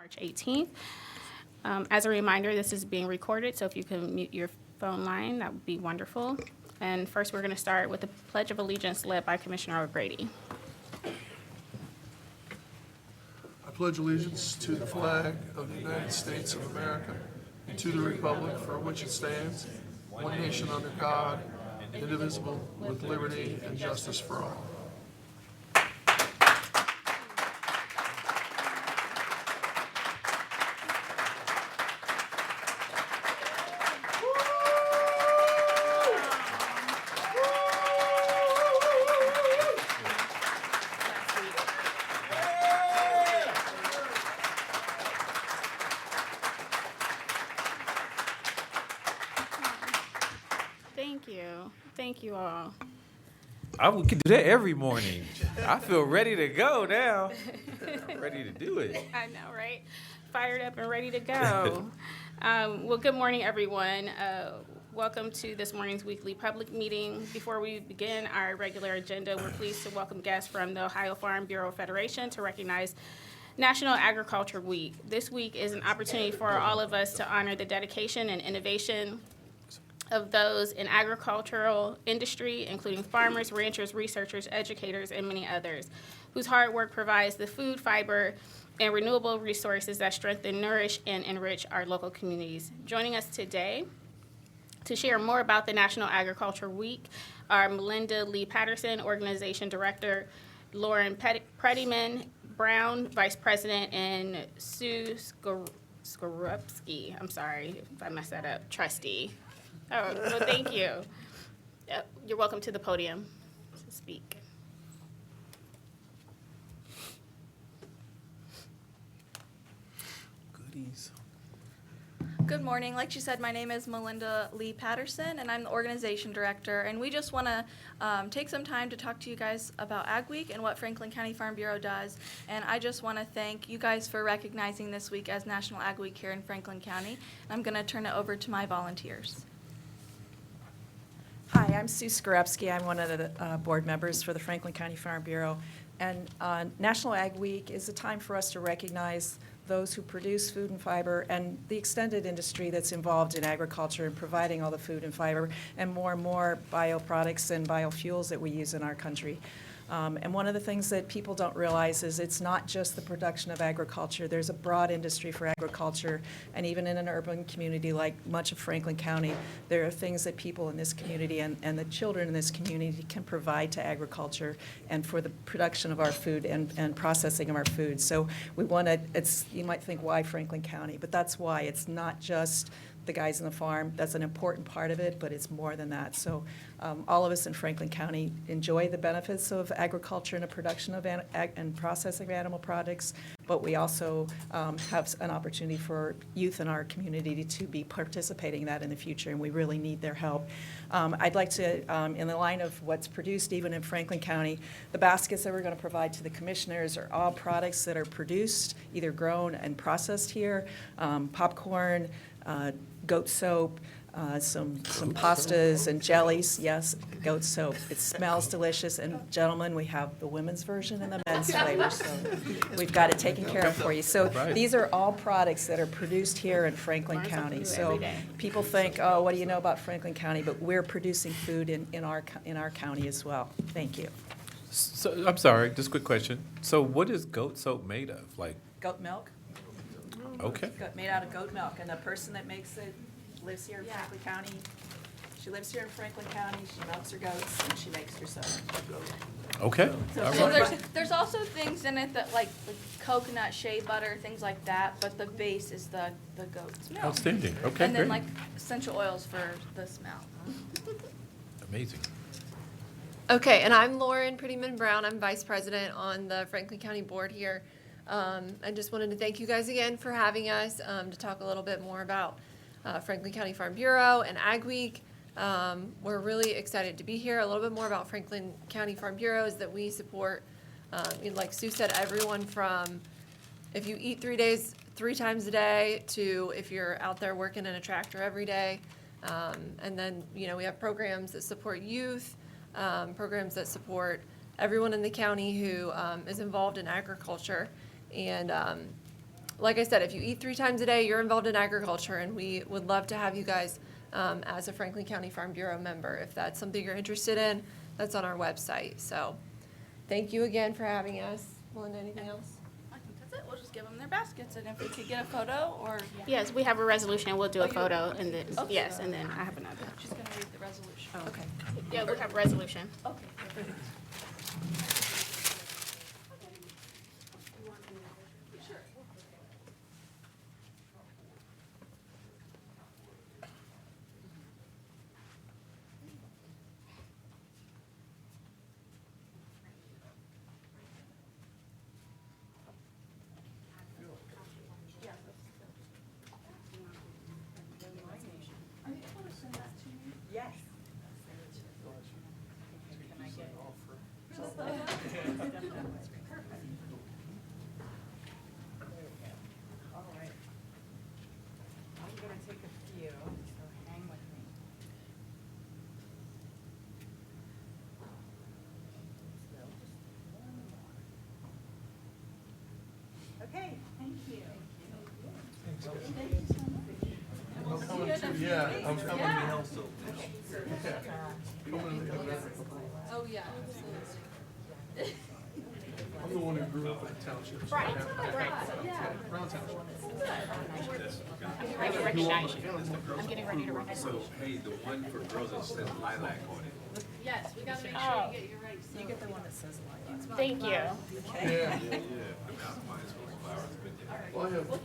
March 18th. As a reminder, this is being recorded, so if you can mute your phone line, that would be wonderful. And first, we're going to start with the Pledge of Allegiance led by Commissioner O'Grady. I pledge allegiance to the flag of the United States of America and to the republic for which it stands, one nation under God, indivisible, with liberty and justice for all. Thank you. Thank you all. We could do that every morning. I feel ready to go now. I'm ready to do it. I know, right? Fired up and ready to go. Well, good morning, everyone. Welcome to this morning's weekly public meeting. Before we begin our regular agenda, we're pleased to welcome guests from the Ohio Farm Bureau Federation to recognize National Agriculture Week. This week is an opportunity for all of us to honor the dedication and innovation of those in agricultural industry, including farmers, ranchers, researchers, educators, and many others, whose hard work provides the food, fiber, and renewable resources that strengthen, nourish, and enrich our local communities. Joining us today to share more about the National Agriculture Week are Melinda Lee Patterson, Organization Director, Lauren Prettyman Brown, Vice President, and Sue Skorupski, I'm sorry if I messed that up, Trustee. Oh, well, thank you. You're welcome to the podium to speak. Goodies. Good morning. Like she said, my name is Melinda Lee Patterson, and I'm the organization director. And we just want to take some time to talk to you guys about Ag Week and what Franklin County Farm Bureau does. And I just want to thank you guys for recognizing this week as National Ag Week here in Franklin County. I'm going to turn it over to my volunteers. Hi, I'm Sue Skorupski. I'm one of the board members for the Franklin County Farm Bureau. And National Ag Week is a time for us to recognize those who produce food and fiber and the extended industry that's involved in agriculture and providing all the food and fiber and more bioproducts and biofuels that we use in our country. And one of the things that people don't realize is it's not just the production of agriculture. There's a broad industry for agriculture, and even in an urban community like much of Franklin County, there are things that people in this community and the children in this community can provide to agriculture and for the production of our food and processing of our food. So we want to, you might think, why Franklin County? But that's why. It's not just the guys in the farm. That's an important part of it, but it's more than that. So all of us in Franklin County enjoy the benefits of agriculture and the production of and processing of animal products, but we also have an opportunity for youth in our community to be participating in that in the future, and we really need their help. I'd like to, in the line of what's produced even in Franklin County, the baskets that we're going to provide to the commissioners are all products that are produced, either grown and processed here, popcorn, goat soap, some pastas and jellies. Yes, goat soap. It smells delicious. And gentlemen, we have the women's version and the men's flavor, so we've got it taken care of for you. So these are all products that are produced here in Franklin County. So people think, oh, what do you know about Franklin County? But we're producing food in our county as well. Thank you. So I'm sorry, just a quick question. So what is goat soap made of? Like, Goat milk. okay. Made out of goat milk, and the person that makes it lives here in Franklin County. She lives here in Franklin County, she milks her goats, and she makes her soap. Okay. All So right. there's also things in it that like coconut, shea butter, things like that, but the base is the goat's milk. Outstanding. Okay, And then great. like essential oils for the smell. Amazing. Okay, and I'm Lauren Prettyman Brown. I'm Vice President on the Franklin County Board here. I just wanted to thank you guys again for having us to talk a little bit more about Franklin County Farm Bureau and Ag Week. We're really excited to be here. A little bit more about Franklin County Farm Bureau is that we support, like Sue said, everyone from if you eat 3 times a day to if you're out there working in a tractor every day. And then, we have programs that support youth, programs that support everyone in the county who is involved in agriculture. And like I said, if you eat 3 times a day, you're involved in agriculture, and we would love to have you guys as a Franklin County Farm Bureau member. If that's something you're interested in, that's on our website. So thank you again for having us. Melinda, anything else? I think that's it. We'll just give them their baskets, and if we could get a photo or. Yes, we have a resolution. We'll do a you- photo and then, Okay. yes, and then I have another. She's gonna read the resolution. Okay. Yeah, we have a resolution. Okay. I'm gonna take a few, so hang with me. Okay, thank you. Yeah, I'm coming. Oh, yeah. I'm the one who grew up in the township. So I have- Brown Township. I'm getting ready to recognize you. I'm getting ready to recognize you. So, hey, the one for girls that says lilac on it. Yes, we gotta make Oh. you get your right. You get the one that says lilac. Thank you. Yeah. I mean, I might as well flowers, but yeah. Well, I have one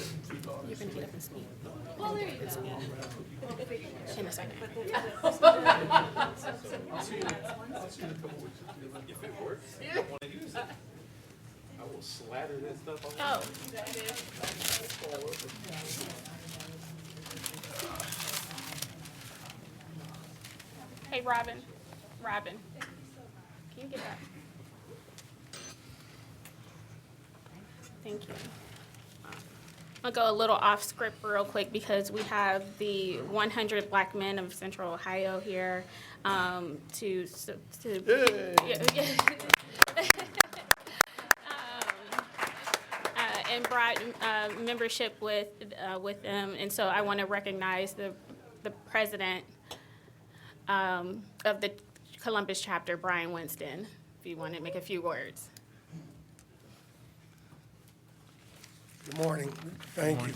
and 2 daughters. You can get up and speak Well, there you go. in a second. I'll see you in a couple weeks. If it works, I don't want to use it. I will slather that stuff on. Oh. Hey, Robin. Robin. Can you get that? Thank you. I'll go a little off script real quick because we have the 100 Black Men of Central Ohio here to Yay. and brought membership with them, and so I want to recognize the president of the Columbus chapter, Brian Winston. If you want to make a few words. Good morning. Thank you.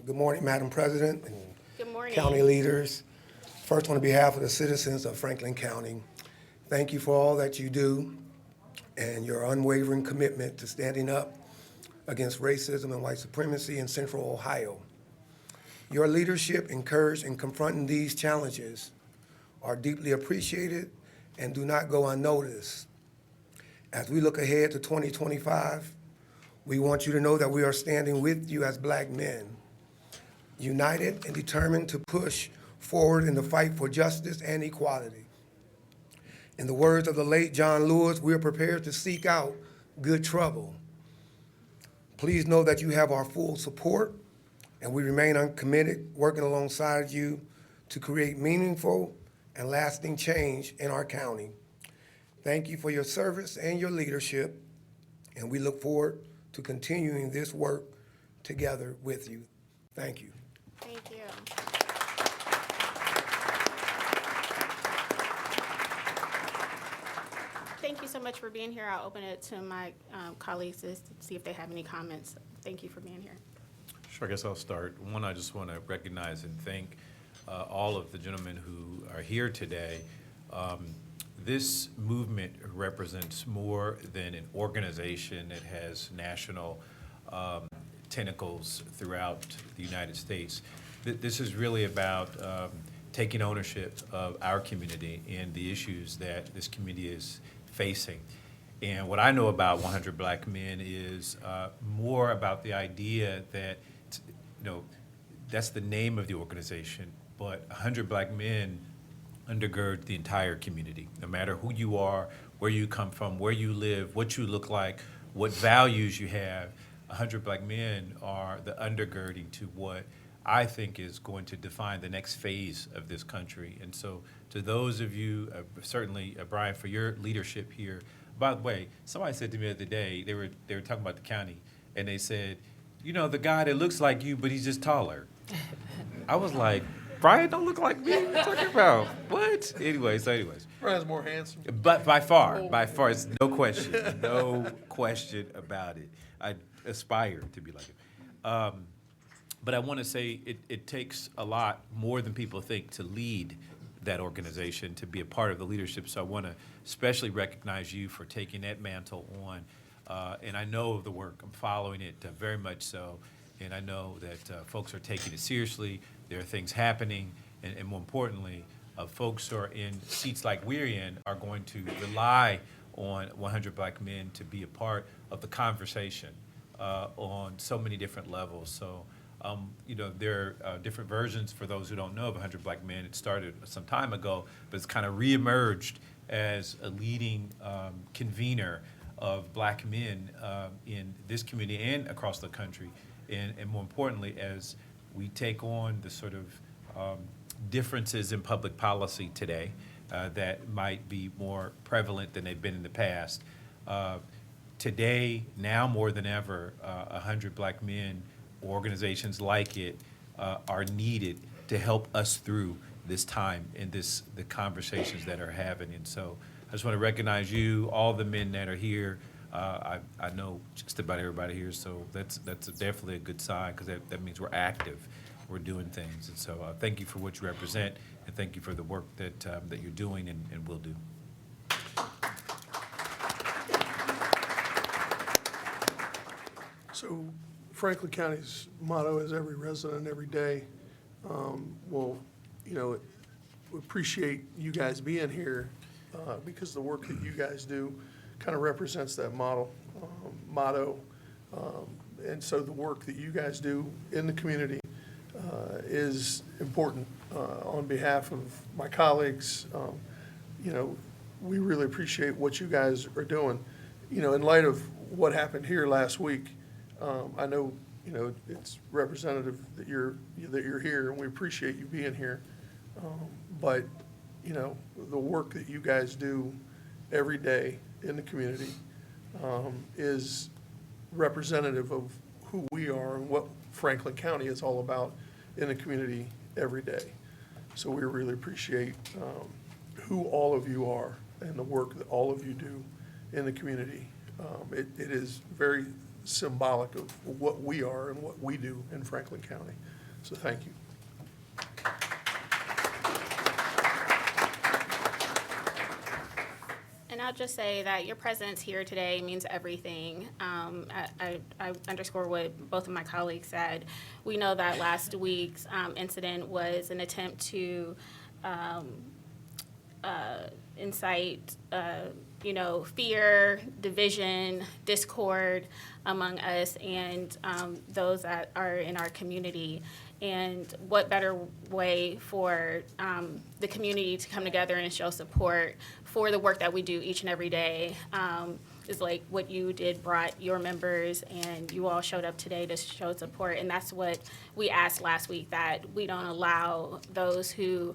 Good morning, Madam President and Good morning. county leaders. First, on behalf of the citizens of Franklin County, thank you for all that you do and your unwavering commitment to standing up against racism and white supremacy in Central Ohio. Your leadership and courage in confronting these challenges are deeply appreciated and do not go unnoticed. As we look ahead to 2025, we want you to know that we are standing with you as Black men, united and determined to push forward in the fight for justice and equality. In the words of the late John Lewis, we are prepared to seek out good trouble. Please know that you have our full support, and we remain committed, working alongside you to create meaningful and lasting change in our county. Thank you for your service and your leadership, and we look forward to continuing this work together with you. Thank you. Thank you. Thank you so much for being here. I'll open it to my colleagues to see if they have any comments. Thank you for being here. Sure, I guess I'll start. One, I just want to recognize and thank all of the gentlemen who are here today. This movement represents more than an organization that has national tentacles throughout the United States. This is really about taking ownership of our community and the issues that this community is facing. And what I know about 100 Black Men is more about the idea that, that's the name of the organization, but 100 Black Men undergird the entire community, no matter who you are, where you come from, where you live, what you look like, what values you have. 100 Black Men are the undergirding to what I think is going to define the next phase of this country. And so to those of you, certainly Brian, for your leadership here. By the way, somebody said to me the other day, they were talking about the county, and they said, you know, the guy that looks like you, but he's just taller. I was like, Brian don't look like me. What are you talking about? What? Anyways. Brian's more handsome. But by far, it's no question about it. I aspire to be like him. But I want to say it takes a lot more than people think to lead that organization, to be a part of the leadership. So I want to especially recognize you for taking that mantle on. And I know of the work. I'm following it very much so. And I know that folks are taking it seriously. There are things happening. And more importantly, folks who are in seats like we're in are going to rely on 100 Black Men to be a part of the conversation on so many different levels. So, you know, there are different versions for those who don't know of 100 Black Men. It started some time ago, but it's kind of reemerged as a leading convener of Black men in this community and across the country. And more importantly, as we take on the sort of differences in public policy today that might be more prevalent than they've been in the past. Today, now more than ever, 100 Black Men, organizations like it, are needed to help us through this time and the conversations that are having. And so I just want to recognize you, all the men that are here. I know just about everybody here, so that's definitely a good sign, because that means we're active. We're doing things. And so thank you for what you represent, and thank you for the work that you're doing and will do. So Franklin County's motto is every resident, every day. Well, you know, we appreciate you guys being here because the work that you guys do kind of represents that motto. And so the work that you guys do in the community is important. On behalf of my colleagues, you know, we really appreciate what you guys are doing. You know, in light of what happened here last week, I know, you know, it's representative that you're here, and we appreciate you being here. But, you know, the work that you guys do every day in the community is representative of who we are and what Franklin County is all about in the community every day. So we really appreciate who all of you are and the work that all of you do in the community. It is very symbolic of what we are and what we do in Franklin County. So thank you. And I'll just say that your presence here today means everything. I underscore what both of my colleagues said. We know that last week's incident was an attempt to incite, you know, fear, division, discord among us and those that are in our community. And what better way for the community to come together and show support for the work that we do each and every day is like what you did, brought your members, and you all showed up today to show support. And that's what we asked last week, that we don't allow those who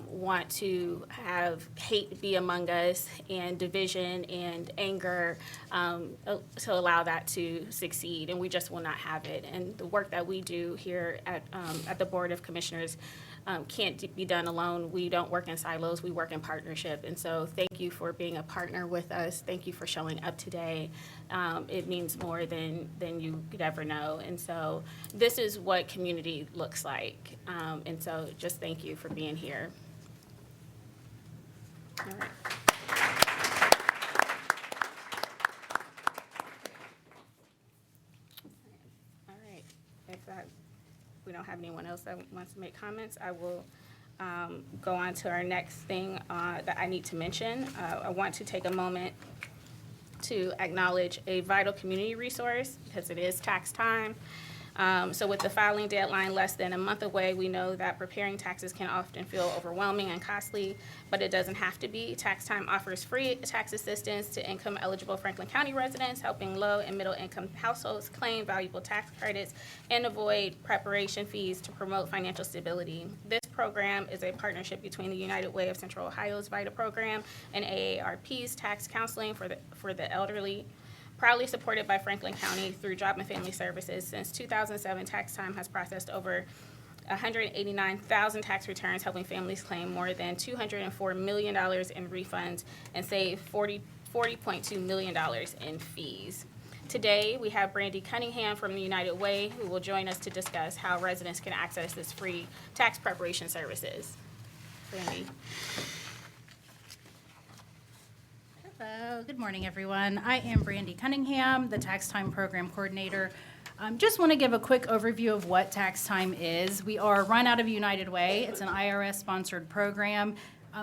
want to have hate be among us and division and anger to allow that to succeed, and we just will not have it. And the work that we do here at the Board of Commissioners can't be done alone. We don't work in silos, we work in partnership. And so thank you for being a partner with us. Thank you for showing up today. It means more than you could ever know. And so this is what community looks like. And so just thank you for being here. All right. All right. If we don't have anyone else that wants to make comments, I will go on to our next thing that I need to mention. I want to take a moment to acknowledge a vital community resource because it is tax time. So with the filing deadline less than a month away, we know that preparing taxes can often feel overwhelming and costly, but it doesn't have to be. Tax Time offers free tax assistance to income-eligible Franklin County residents, helping low and middle-income households claim valuable tax credits and avoid preparation fees to promote financial stability. This program is a partnership between the United Way of Central Ohio's VITA program and AARP's tax counseling for the elderly. proudly supported by Franklin County through Job and Family Services. Since 2007, Tax Time has processed over 189,000 tax returns, helping families claim more than $204 million in refunds and save $40.2 million in fees. Today, we have Brandy Cunningham from the United Way, who will join us to discuss how residents can access this free tax preparation services. Brandy. Hello, good morning, everyone. I am Brandy Cunningham, the Tax Time Program Coordinator. Just want to give a quick overview of what Tax Time is. We are run out of United Way. It's an IRS-sponsored program,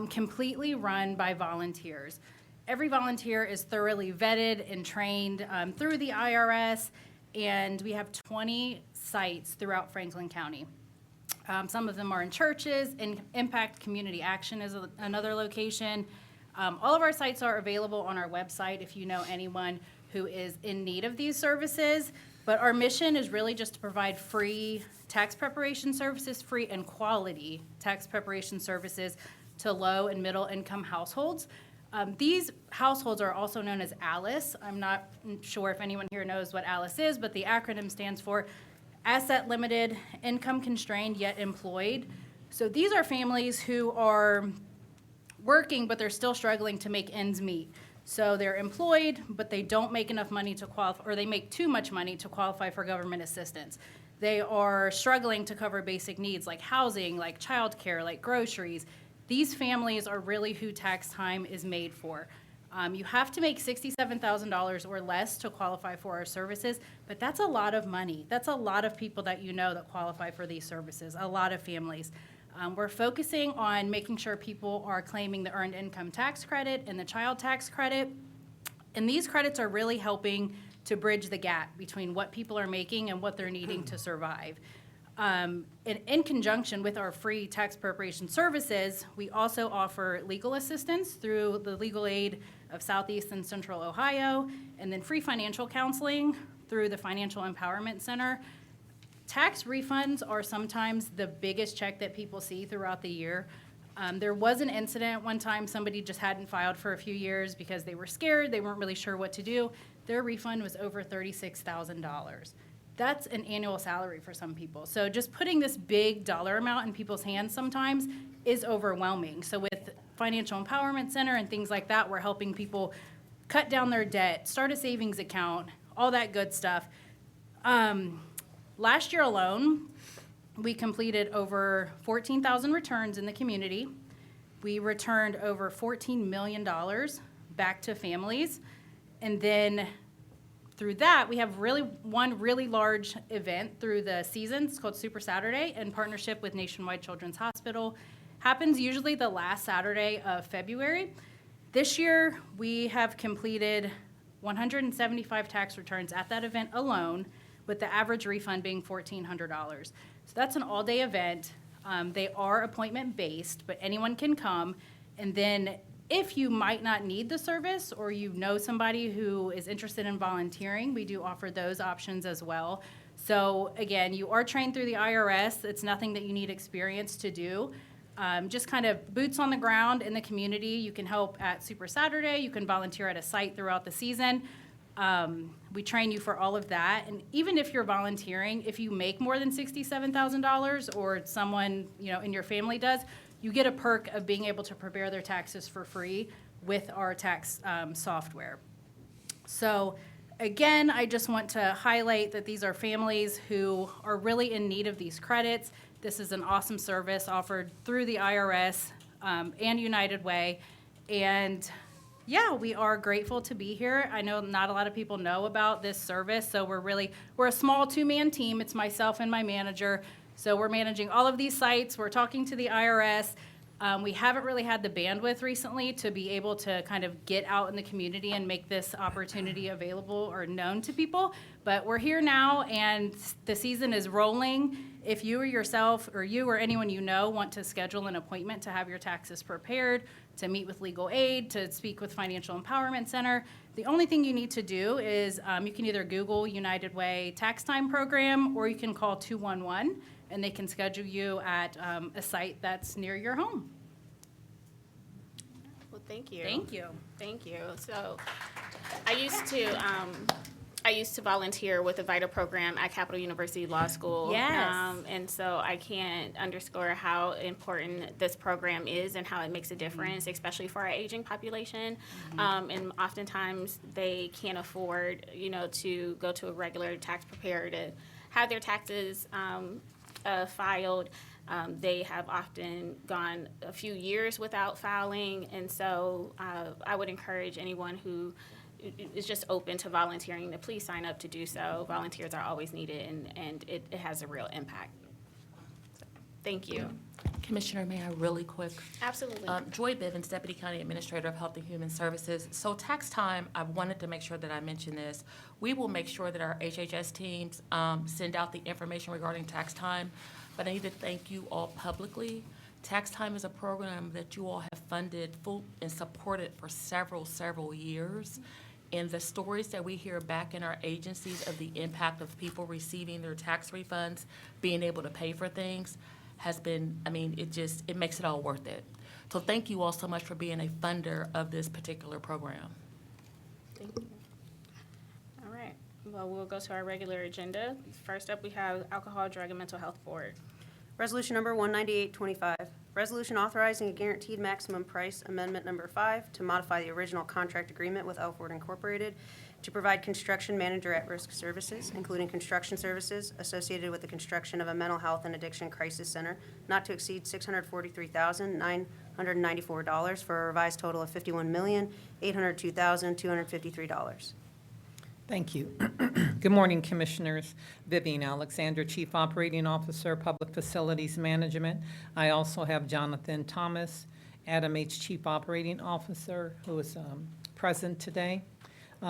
completely run by volunteers. Every volunteer is thoroughly vetted and trained through the IRS, and we have 20 sites throughout Franklin County. Some of them are in churches, and Impact Community Action is another location. All of our sites are available on our website if you know anyone who is in need of these services. But our mission is really just to provide free tax preparation services, free and quality tax preparation services to low and middle income households. These households are also known as ALICE. I'm not sure if anyone here knows what ALICE is, but the acronym stands for Asset Limited, Income Constrained, Yet Employed. So these are families who are working, but they're still struggling to make ends meet. So they're employed, but they don't make enough money to qualify, or they make too much money to qualify for government assistance. They are struggling to cover basic needs like housing, like childcare, like groceries. These families are really who Tax Time is made for. You have to make $67,000 or less to qualify for our services, but that's a lot of money. That's a lot of people that you know that qualify for these services, a lot of families. We're focusing on making sure people are claiming the Earned Income Tax Credit and the Child Tax Credit. And these credits are really helping to bridge the gap between what people are making and what they're needing to survive. And in conjunction with our free tax preparation services, we also offer legal assistance through the Legal Aid of Southeast and Central Ohio, and then free financial counseling through the Financial Empowerment Center. Tax refunds are sometimes the biggest check that people see throughout the year. There was an incident one time, somebody just hadn't filed for a few years because they were scared, they weren't really sure what to do. Their refund was over $36,000. That's an annual salary for some people. So just putting this big dollar amount in people's hands sometimes is overwhelming. So with Financial Empowerment Center and things like that, we're helping people cut down their debt, start a savings account, all that good stuff. Last year alone, we completed over 14,000 returns in the community. We returned over $14 million back to families. And then through that, we have one really large event through the season. It's called Super Saturday in partnership with Nationwide Children's Hospital. Happens usually the last Saturday of February. This year, we have completed 175 tax returns at that event alone, with the average refund being $1,400. So that's an all-day event. They are appointment-based, but anyone can come. And then if you might not need the service or you know somebody who is interested in volunteering, we do offer those options as well. So again, you are trained through the IRS. It's nothing that you need experience to do. Just kind of boots on the ground in the community. You can help at Super Saturday. You can volunteer at a site throughout the season. We train you for all of that. And even if you're volunteering, if you make more than $67,000 or someone, in your family does, you get a perk of being able to prepare their taxes for free with our tax software. So again, I just want to highlight that these are families who are really in need of these credits. This is an awesome service offered through the IRS and United Way. And yeah, we are grateful to be here. I know not a lot of people know about this service, so we're a small two-man team. It's myself and my manager. So we're managing all of these sites. We're talking to the IRS. We haven't really had the bandwidth recently to be able to kind of get out in the community and make this opportunity available or known to people. But we're here now, and the season is rolling. If you or yourself or you or anyone you know want to schedule an appointment to have your taxes prepared, to meet with legal aid, to speak with Financial Empowerment Center, the only thing you need to do is you can either Google United Way Tax Time Program, or you can call 211, and they can schedule you at a site that's near your home. Well, thank you. Thank you. Thank you. So I used to volunteer with the VITA program at Capital University Law School. Yes. And so I can't underscore how important this program is and how it makes a difference, especially for our aging population. And oftentimes they can't afford, to go to a regular tax preparer to have their taxes filed. They have often gone a few years without filing, and so I would encourage anyone who is just open to volunteering to please sign up to do so. Volunteers are always needed, and it has a real impact. So, thank you. Commissioner, may I really quick? Absolutely. Joy Bivens, Deputy County Administrator of Health and Human Services. So tax time, I wanted to make sure that I mention this. We will make sure that our HHS teams send out the information regarding tax time, but I need to thank you all publicly. Tax time is a program that you all have funded full and supported for several years. And the stories that we hear back in our agencies of the impact of people receiving their tax refunds, being able to pay for things, has been, it makes it all worth it. So thank you all so much for being a funder of this particular program. Thank you. All right. Well, we'll go to our regular agenda. First up, we have Alcohol, Drug, and Mental Health Board. Resolution number 19825, resolution authorizing a guaranteed maximum price amendment number 5 to modify the original contract agreement with Elford Incorporated to provide construction manager at-risk services, including construction services associated with the construction of a mental health and addiction crisis center, not to exceed $643,994 for a revised total of $51,802,253. Thank you. Good morning, Commissioners. Vivian Alexander, Chief Operating Officer, Public Facilities Management. I also have Jonathan Thomas, Adam H., Chief Operating Officer, who is present today.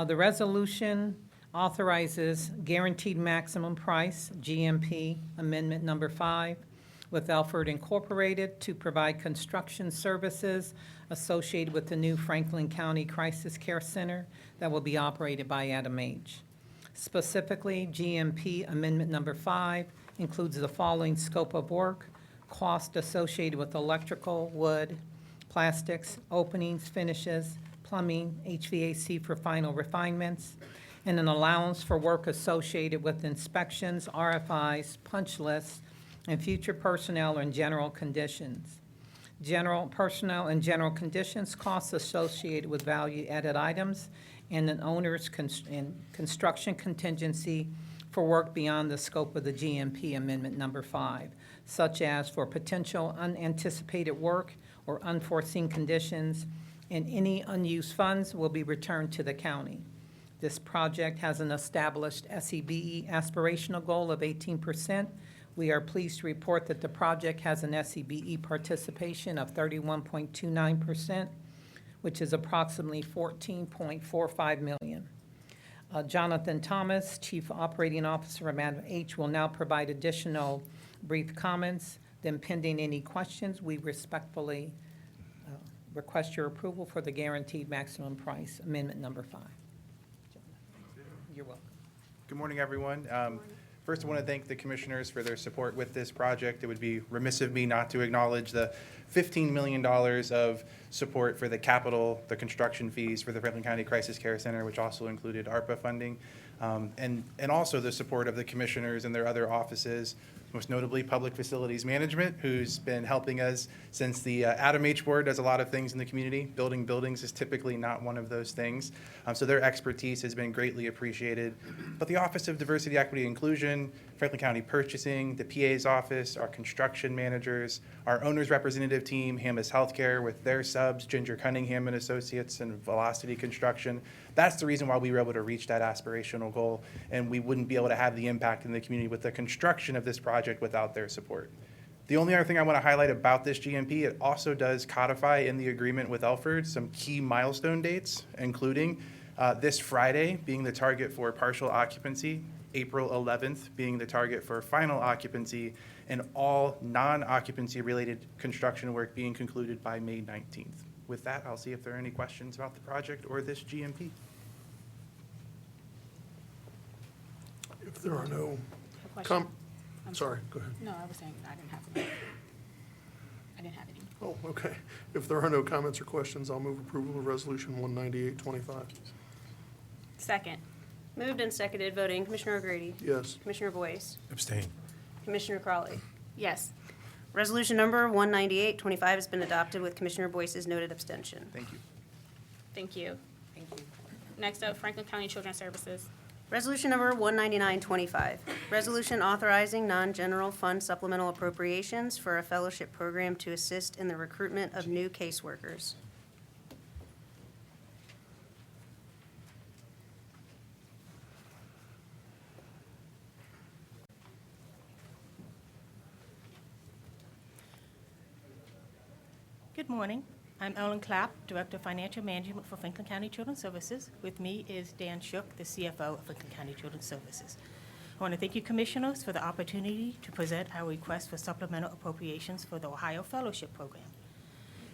The resolution authorizes guaranteed maximum price, GMP, Amendment Number 5, with Elford Incorporated to provide construction services associated with the new Franklin County Crisis Care Center that will be operated by Adam H. Specifically, GMP Amendment Number 5 includes the following scope of work: cost associated with electrical, wood, plastics, openings, finishes, plumbing, HVAC for final refinements, and an allowance for work associated with inspections, RFIs, punch lists, and future personnel and general conditions. General personnel and general conditions, costs associated with value-added items, and an owner's construction contingency for work beyond the scope of the GMP Amendment Number 5, such as for potential unanticipated work or unforeseen conditions, and any unused funds will be returned to the county. This project has an established SEBE aspirational goal of 18%. We are pleased to report that the project has an SEBE participation of 31.29%, which is approximately $14.45 million. Jonathan Thomas, Chief Operating Officer of Adam H., will now provide additional brief comments. Then pending any questions, we respectfully request your approval for the guaranteed maximum price, Amendment Number 5. You're welcome. Good morning, everyone. First, I want to thank the commissioners for their support with this project. It would be remiss of me not to acknowledge the $15 million of support for the construction fees for the Franklin County Crisis Care Center, which also included ARPA funding, and also the support of the commissioners and their other offices, most notably Public Facilities Management, who's been helping us since the Adam H. Board does a lot of things in the community. Building buildings is typically not one of those things. So their expertise has been greatly appreciated. But the Office of Diversity, Equity, Inclusion, Franklin County Purchasing, the PA's office, our construction managers, our owner's representative team, Hamas Healthcare with their subs, Ginger Cunningham and Associates, and Velocity Construction. That's the reason why we were able to reach that aspirational goal, and we wouldn't be able to have the impact in the community with the construction of this project without their support. The only other thing I want to highlight about this GMP, it also does codify in the agreement with Elford some key milestone dates, including this Friday being the target for partial occupancy, April 11th being the target for final occupancy, and all non-occupancy related construction work being concluded by May 19th. With that, I'll see if there are any questions about the project or this GMP. If there are no Question? sorry, go ahead. No, I was saying I didn't have any. I didn't have any. Oh, okay. If there are no comments or questions, I'll move approval of Resolution 19825. Second. Moved and seconded, voting Commissioner O'Grady, Yes. Commissioner Boyce, Abstain. Commissioner Crowley. Yes. Resolution number 19825 has been adopted with Commissioner Boyce's noted abstention. Thank you. Thank you. Next up, Franklin County Children's Services. Resolution number 19925, resolution authorizing non-general fund supplemental appropriations for a fellowship program to assist in the recruitment of new caseworkers. Good morning. I'm Ellen Clapp, Director of Financial Management for Franklin County Children's Services. With me is Dan Shook, the CFO of Franklin County Children's Services. I want to thank you, Commissioners, for the opportunity to present our request for supplemental appropriations for the Ohio Fellowship Program.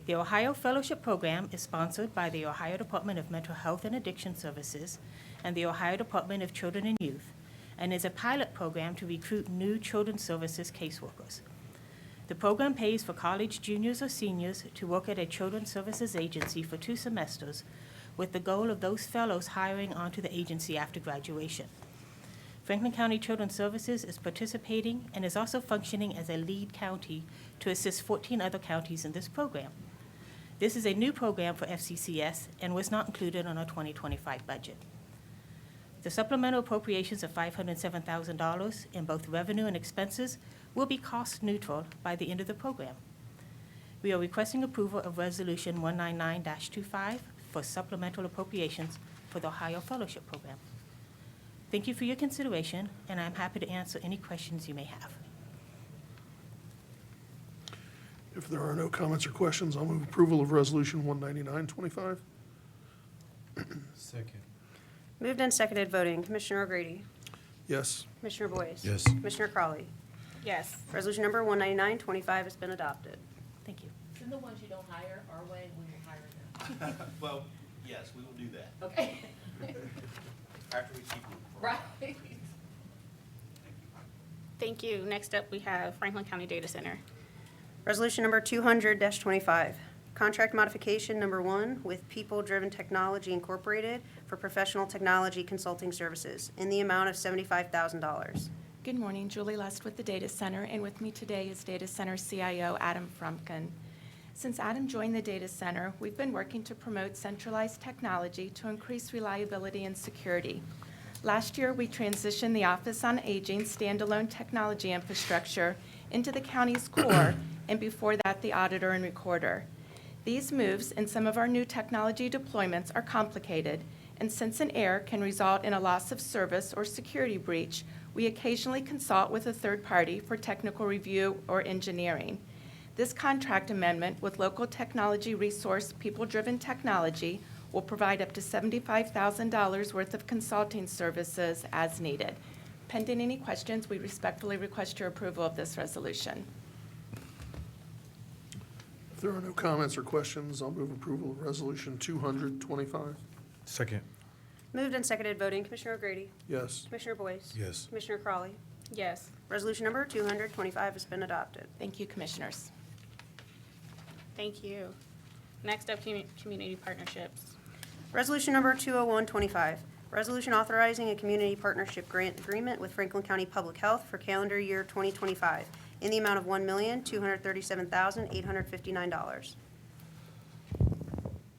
The Ohio Fellowship Program is sponsored by the Ohio Department of Mental Health and Addiction Services and the Ohio Department of Children and Youth, and is a pilot program to recruit new children's services caseworkers. The program pays for college juniors or seniors to work at a children's services agency for 2 semesters with the goal of those fellows hiring onto the agency after graduation. Franklin County Children's Services is participating and is also functioning as a lead county to assist 14 other counties in this program. This is a new program for FCCS and was not included on our 2025 budget. The supplemental appropriations of $507,000 in both revenue and expenses will be cost neutral by the end of the program. We are requesting approval of Resolution 199-25 for supplemental appropriations for the Ohio Fellowship Program. Thank you for your consideration, and I'm happy to answer any questions you may have. If there are no comments or questions, I'll move approval of Resolution 19925. Second. Moved and seconded, voting Commissioner O'Grady, Yes. Commissioner Boyce. Yes. Commissioner Crowley. Yes. Resolution number 19925 has been adopted. Thank you. Then the ones you don't hire, our way, we will hire them. Well, yes, we will do that. Okay. After we keep them. Right. Thank you. Next up, we have Franklin County Data Center. Resolution number 200-25, contract modification number 1 with People Driven Technology Incorporated for professional technology consulting services in the amount of $75,000. Good morning, Julie Lust with the Data Center, and with me today is Data Center CIO Adam Frumkin. Since Adam joined the Data Center, we've been working to promote centralized technology to increase reliability and security. Last year, we transitioned the Office on Aging standalone technology infrastructure into the county's core, and before that, the auditor and recorder. These moves and some of our new technology deployments are complicated, and since an error can result in a loss of service or security breach, we occasionally consult with a third party for technical review or engineering. This contract amendment with local technology resource People Driven Technology will provide up to $75,000 worth of consulting services as needed. Pending any questions, we respectfully request your approval of this resolution. If there are no comments or questions, I'll move approval of Resolution 225. Second. Moved and seconded, voting Commissioner O'Grady, Yes. Commissioner Boyce. Yes. Commissioner Crowley. Yes. Resolution number 225 has been adopted. Thank you, Commissioners. Thank you. Next up, community partnerships. Resolution number 20125, resolution authorizing a community partnership grant agreement with Franklin County Public Health for calendar year 2025 in the amount of $1,237,859.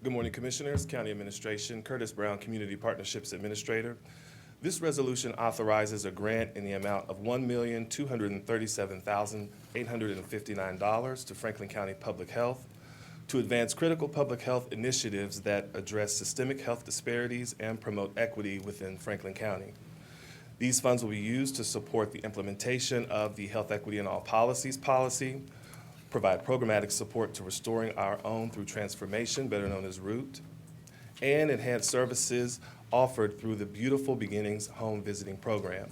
Good morning, Commissioners, County Administration, Curtis Brown, Community Partnerships Administrator. This resolution authorizes a grant in the amount of $1,237,859 to Franklin County Public Health to advance critical public health initiatives that address systemic health disparities and promote equity within Franklin County. These funds will be used to support the implementation of the Health Equity in All Policies policy, provide programmatic support to restoring our own through transformation, better known as ROOT, and enhance services offered through the Beautiful Beginnings Home Visiting Program.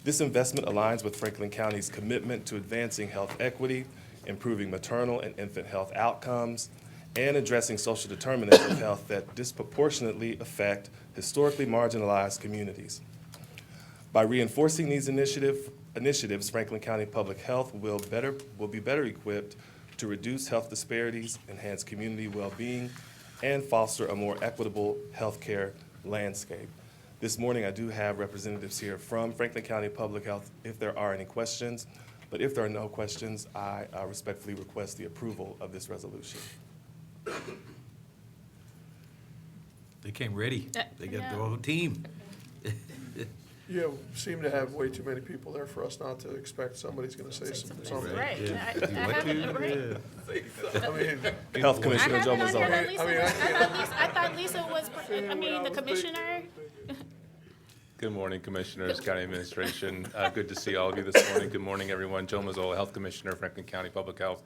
This investment aligns with Franklin County's commitment to advancing health equity, improving maternal and infant health outcomes, and addressing social determinants of health that disproportionately affect historically marginalized communities. By reinforcing these initiatives, Franklin County Public Health will be better equipped to reduce health disparities, enhance community well-being, and foster a more equitable health care landscape. This morning, I do have representatives here from Franklin County Public Health if there are any questions. But if there are no questions, I respectfully request the approval of this resolution. They came ready. They got the whole team. You seem to have way too many people there for us not to expect somebody's gonna say something. Right. Yeah. I haven't, right. I mean, Health I Commissioner Joe haven't on here Mazzola. that Lisa was, I thought Lisa was, the commissioner. Good morning, Commissioners, County Administration. Good to see all of you this morning. Good morning, everyone. Joe Mazzola, Health Commissioner, Franklin County Public Health.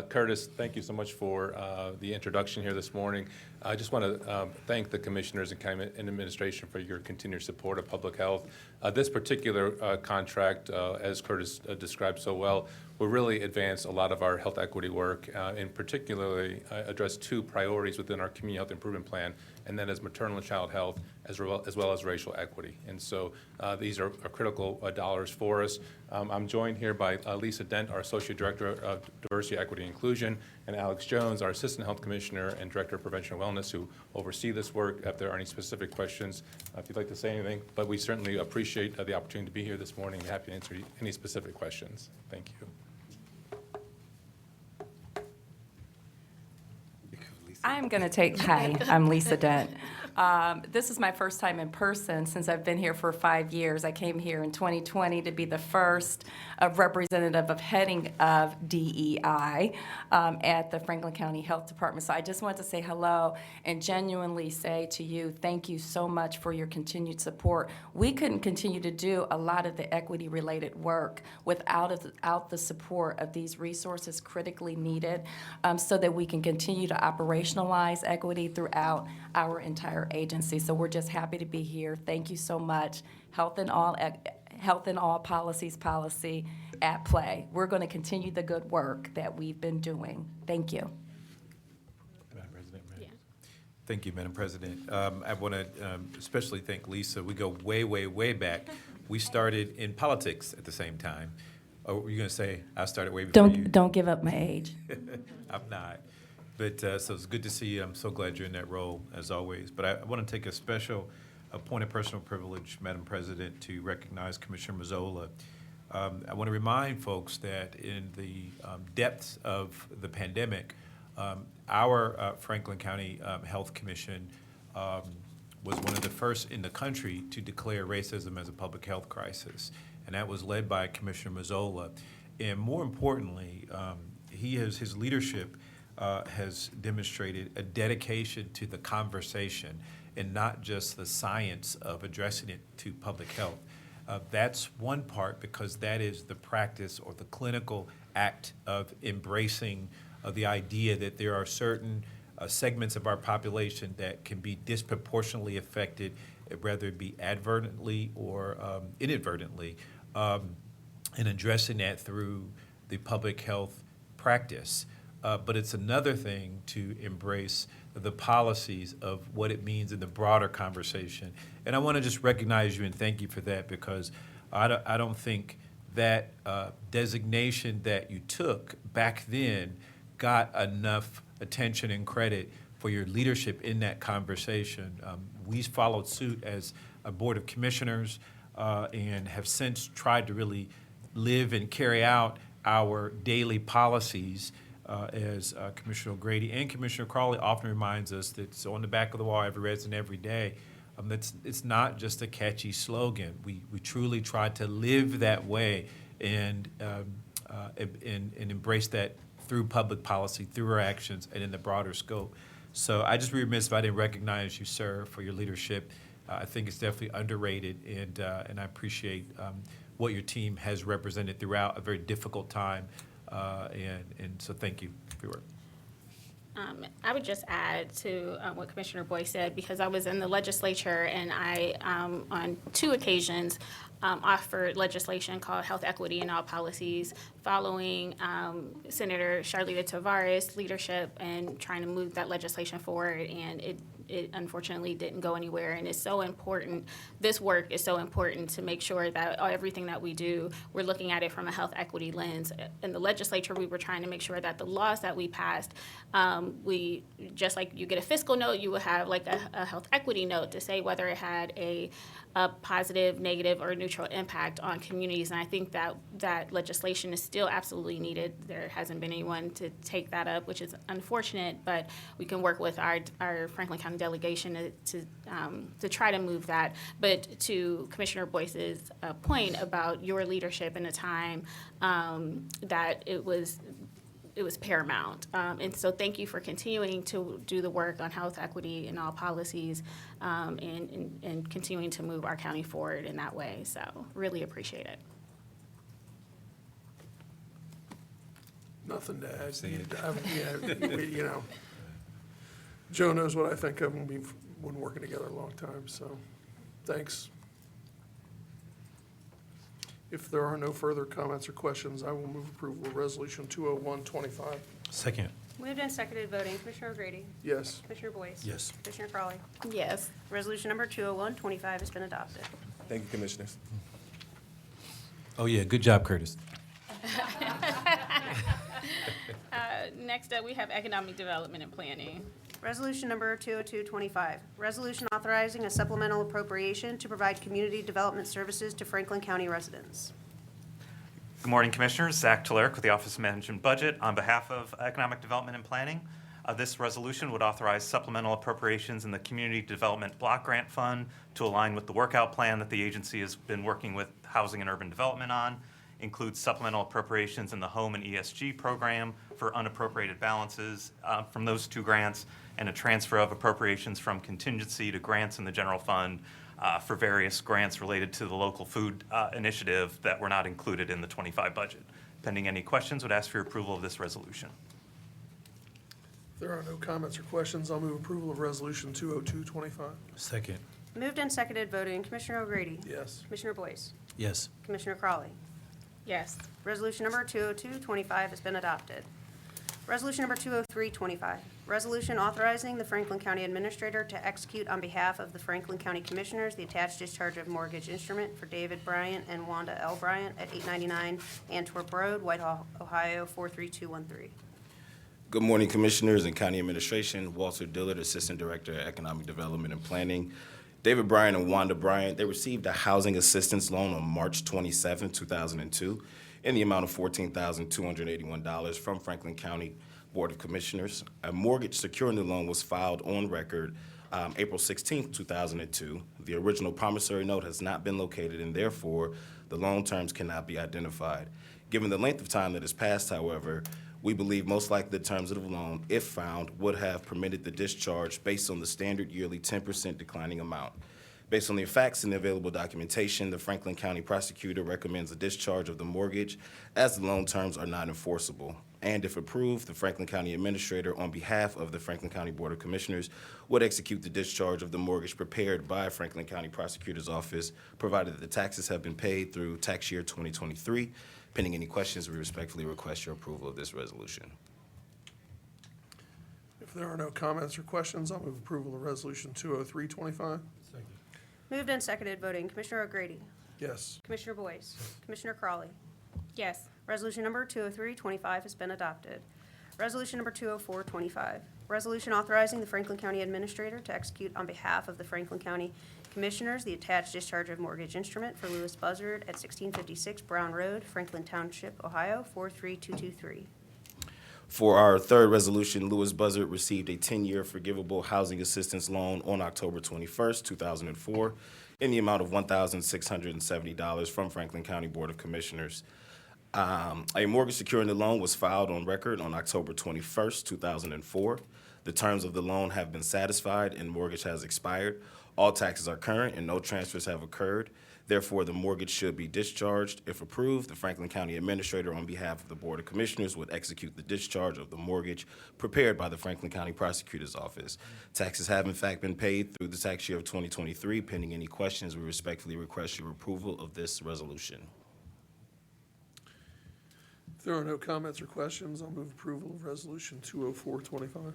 Curtis, thank you so much for the introduction here this morning. I just want to thank the Commissioners and County Administration for your continued support of public health. This particular contract, as Curtis described so well, will really advance a lot of our health equity work, and particularly address two priorities within our Community Health Improvement Plan, and that is maternal and child health, as well as racial equity. And so these are critical dollars for us. I'm joined here by Lisa Dent, our Associate Director of Diversity, Equity, and Inclusion, and Alex Jones, our Assistant Health Commissioner and Director of Prevention and Wellness, who oversee this work. If there are any specific questions, if you'd like to say anything, but we certainly appreciate the opportunity to be here this morning and happy to answer any specific questions. Thank you. I'm going to take, hi, I'm Lisa Dent. This is my first time in person since I've been here for 5 years. I came here in 2020 to be the first representative of heading of DEI at the Franklin County Health Department. So I just wanted to say hello and genuinely say to you, thank you so much for your continued support. We couldn't continue to do a lot of the equity-related work without the support of these resources critically needed so that we can continue to operationalize equity throughout our entire agency. So we're just happy to be here. Thank you so much. Health in all policies, policy at play. We're going to continue the good work that we've been doing. Thank you. Madam President, Yeah. Thank you, Madam President. I want to especially thank Lisa. We go way, way, way back. We started in politics at the same time. Oh, were you going to say I started way before you? Don't give up my age. I'm not. But so it's good to see you. I'm so glad you're in that role, as always. But I want to take a special point of personal privilege, Madam President, to recognize Commissioner Mazzola. I want to remind folks that in the depths of the pandemic, our Franklin County Health Commission was one of the first in the country to declare racism as a public health crisis, and that was led by Commissioner Mazzola. And more importantly, his leadership has demonstrated a dedication to the conversation and not just the science of addressing it to public health. That's one part because that is the practice or the clinical act of embracing the idea that there are certain segments of our population that can be disproportionately affected, whether it be advertently or inadvertently, and addressing that through the public health practice. But it's another thing to embrace the policies of what it means in the broader conversation. And I want to just recognize you and thank you for that because I don't think that designation that you took back then got enough attention and credit for your leadership in that conversation. We followed suit as a Board of Commissioners and have since tried to really live and carry out our daily policies as Commissioner O'Grady and Commissioner Crawley often reminds us that it's on the back of the wall every resident every day. It's not just a catchy slogan. We truly try to live that way and embrace that through public policy, through our actions, and in the broader scope. So I just be remiss if I didn't recognize you, sir, for your leadership. I think it's definitely underrated, and I appreciate what your team has represented throughout a very difficult time. And so thank you for your work. I would just add to what Commissioner Boyce said, because I was in the legislature and I, on 2 occasions, offered legislation called Health Equity in All Policies, following Senator Charlita Tavares' leadership and trying to move that legislation forward. And it it unfortunately didn't go anywhere. And it's so important, this work is so important to make sure that everything that we do, we're looking at it from a health equity lens. In the legislature, we were trying to make sure that the laws that we passed, we, just like you get a fiscal note, you would have like a health equity note to say whether it had a positive, negative, or neutral impact on communities. And I think that that legislation is still absolutely needed. There hasn't been anyone to take that up, which is unfortunate, but we can work with our Franklin County delegation to try to move that. But to Commissioner Boyce's point about your leadership in a time that it was paramount. And so thank you for continuing to do the work on health equity and all policies and continuing to move our county forward in that way. So really appreciate it. Nothing to add. You know, Joe knows what I think of him. We've been working together a long time, so thanks. If there are no further comments or questions, I will move approval of Resolution 20125. Second. Moved and seconded voting, Commissioner O'Grady. Yes. Commissioner Boyce. Yes. Commissioner Crawley. Yes. Resolution number 20125 has been adopted. Thank you, Commissioners. Oh, yeah, good job, Curtis. Next up, we have economic development and planning. Resolution number 20225, resolution authorizing a supplemental appropriation to provide community development services to Franklin County residents. Good morning, Commissioners. Zach Talerick with the Office of Management Budget. On behalf of Economic Development and Planning, this resolution would authorize supplemental appropriations in the Community Development Block Grant Fund to align with the workout plan that the agency has been working with Housing and Urban Development on. Includes supplemental appropriations in the Home and ESG program for unappropriated balances from those two grants, and a transfer of appropriations from contingency to grants in the general fund for various grants related to the local food initiative that were not included in the 25 budget. Pending any questions, would ask for your approval of this resolution. If there are no comments or questions, I'll move approval of Resolution 20225. Second. Moved and seconded voting, Commissioner O'Grady. Yes. Commissioner Boyce. Yes. Commissioner Crawley. Yes. Resolution number 20225 has been adopted. Resolution number 20325, resolution authorizing the Franklin County Administrator to execute on behalf of the Franklin County Commissioners the attached discharge of mortgage instrument for David Bryant and Wanda L. Bryant at 899 Antwerp Road, Whitehall, Ohio 43213. Good morning, Commissioners and County Administration. Walter Dillard, Assistant Director of Economic Development and Planning. David Bryant and Wanda Bryant, they received a housing assistance loan on March 27, 2002, in the amount of $14,281 from Franklin County Board of Commissioners. A mortgage securing the loan was filed on record April 16, 2002. The original promissory note has not been located, and therefore, the loan terms cannot be identified. Given the length of time that has passed, however, we believe most likely the terms of the loan, if found, would have permitted the discharge based on the standard yearly 10% declining amount. Based on the facts and the available documentation, the Franklin County prosecutor recommends a discharge of the mortgage as the loan terms are not enforceable. And if approved, the Franklin County Administrator, on behalf of the Franklin County Board of Commissioners, would execute the discharge of the mortgage prepared by Franklin County Prosecutor's Office, provided that the taxes have been paid through tax year 2023. Pending any questions, we respectfully request your approval of this resolution. If there are no comments or questions, I'll move approval of Resolution 20325. Moved and seconded voting, Commissioner O'Grady. Yes. Commissioner Boyce. Commissioner Crawley. Yes. Resolution number 20325 has been adopted. Resolution number 20425, resolution authorizing the Franklin County Administrator to execute on behalf of the Franklin County Commissioners the attached discharge of mortgage instrument for Louis Buzzard at 1656 Brown Road, Franklin Township, Ohio 43223. For our third resolution, Louis Buzzard received a 10-year forgivable housing assistance loan on October 21st, 2004, in the amount of $1,670 from Franklin County Board of Commissioners. A mortgage securing the loan was filed on record on October 21st, 2004. The terms of the loan have been satisfied and mortgage has expired. All taxes are current and no transfers have occurred. Therefore, the mortgage should be discharged. If approved, the Franklin County Administrator, on behalf of the Board of Commissioners, would execute the discharge of the mortgage prepared by the Franklin County Prosecutor's Office. Taxes have in fact been paid through the tax year of 2023. Pending any questions, we respectfully request your approval of this resolution. If there are no comments or questions, I'll move approval of Resolution 20425.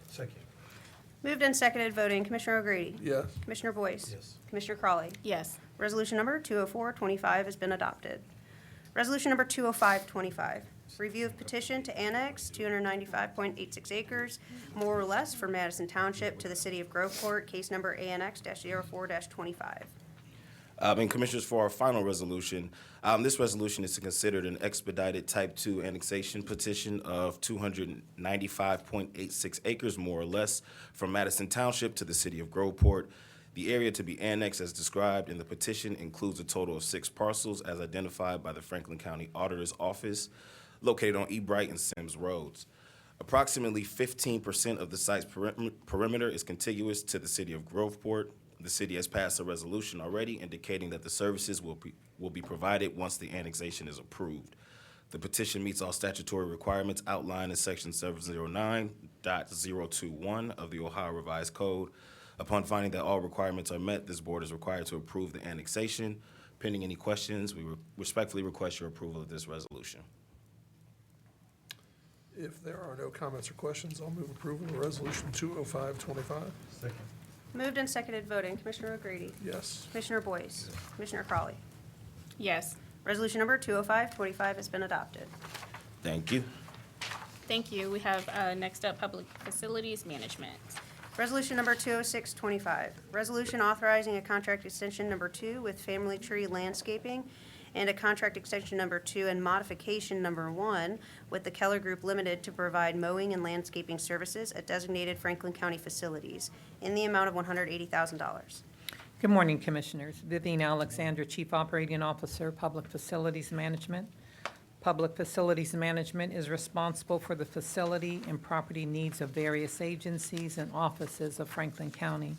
Second. Moved and seconded voting, Commissioner O'Grady. Yes. Commissioner Boyce. Yes. Commissioner Crawley. Yes. Resolution number 20425 has been adopted. Resolution number 20525, review of petition to annex 295.86 acres, more or less, for Madison Township to the City of Groveport, case number ANX-04-25. And Commissioners, for our final resolution, this resolution is to consider an expedited Type 2 annexation petition of 295.86 acres, more or less, from Madison Township to the City of Groveport. The area to be annexed, as described in the petition, includes a total of 6 parcels as identified by the Franklin County Auditor's Office, located on Ebright and Sims Roads. Approximately 15% of the site's perimeter is contiguous to the City of Groveport. The city has passed a resolution already indicating that the services will be provided once the annexation is approved. The petition meets all statutory requirements outlined in Section 709.021 of the Ohio Revised Code. Upon finding that all requirements are met, this board is required to approve the annexation. Pending any questions, we respectfully request your approval of this resolution. If there are no comments or questions, I'll move approval of Resolution 20525. Second. Moved and seconded voting, Commissioner O'Grady. Yes. Commissioner Boyce. Commissioner Crawley. Yes. Resolution number 20525 has been adopted. Thank you. Thank you. We have next up Public Facilities Management. Resolution number 20625, resolution authorizing a contract extension number 2 with Family Tree Landscaping and a contract extension number 2 and modification number 1 with the Keller Group Limited to provide mowing and landscaping services at designated Franklin County facilities in the amount of $180,000. Good morning, Commissioners. Vivian Alexander, Chief Operating Officer, Public Facilities Management. Public Facilities Management is responsible for the facility and property needs of various agencies and offices of Franklin County.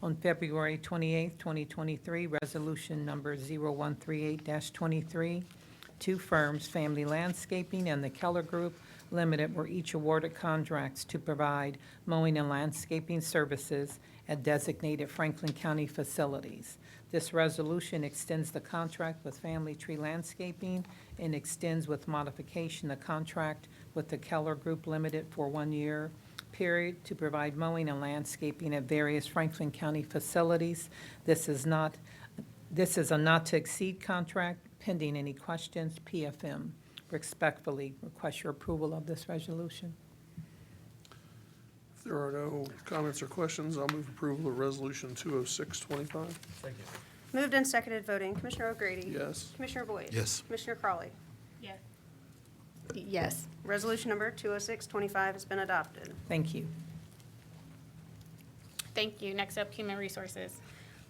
On February 28, 2023, Resolution Number 0138-23, 2 firms, Family Landscaping and the Keller Group Limited, were each awarded contracts to provide mowing and landscaping services at designated Franklin County facilities. This resolution extends the contract with Family Tree Landscaping and extends with modification the contract with the Keller Group Limited for 1 year period to provide mowing and landscaping at various Franklin County facilities. This is a not-to-exceed contract. Pending any questions, PFM respectfully request your approval of this resolution. If there are no comments or questions, I'll move approval of Resolution 20625. Second. Moved and seconded voting, Commissioner O'Grady. Yes. Commissioner Boyce. Yes. Commissioner Crawley. Yes. Yes. Resolution number 20625 has been adopted. Thank you. Thank you. Next up, Human Resources.